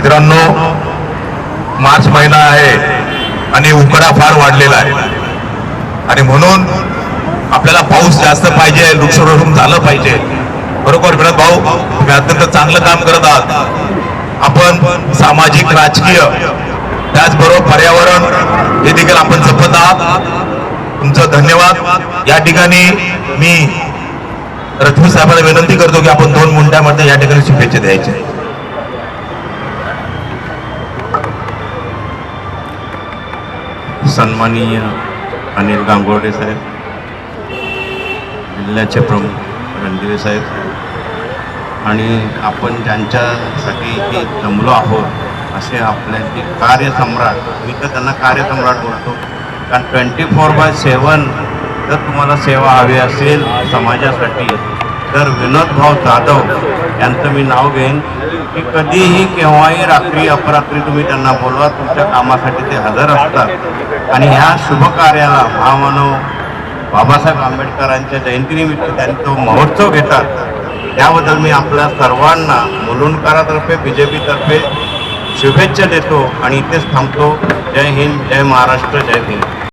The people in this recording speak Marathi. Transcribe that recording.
मित्रांनो, मार्च महिना आहे आणि उकडा फार वाढलेला आहे आणि म्हणून आपल्याला पाऊस जास्त पाहिजे, वृक्षारोपण झालं पाहिजे. बरोबर विनोद भाऊ, तुम्ही अत्यंत चांगलं काम करत आहात. आपण सामाजिक, राजकीय, त्याचबरोबर पर्यावरण हे देखील आपण जपत आहात. तुमचं धन्यवाद. या ठिकाणी मी रथवी साहेबांना विनंती करतो की आपण 2 मिनिटांमध्ये या ठिकाणी शुभेच्छा द्यायच्या. सन्माननीय अनिल गांगोर्डे साहेब, जिल्ह्याचे प्रमुख रणदिवे साहेब, आणि आपण ज्यांच्यासाठी इथे जमलो आहोत असे आपले जे कार्यसम्राट, मी तर त्यांना कार्यसम्राट बोलतो, कारण 24/7 जर तुम्हाला सेवा हवी असेल समाजासाठी तर विनोद भाऊ जाधव यांचं मी नाव घेईन की कधीही केव्हाही रात्री अपरात्री तुम्ही त्यांना बोलवा, तुमच्या कामासाठी ते हजर असतात. आणि ह्या शुभ कार्याला महामानव बाबासाहेब आंबेडकरांच्या जयंतीनिमित्त त्यांनी तो महोत्सव घेतात. त्याबद्दल मी आपल्या सर्वांना मुलुंडकरातर्फे, BJP तर्फे शुभेच्छा देतो आणि इथेच थांबतो. जय हिंद, जय महाराष्ट्र, जय हिंद.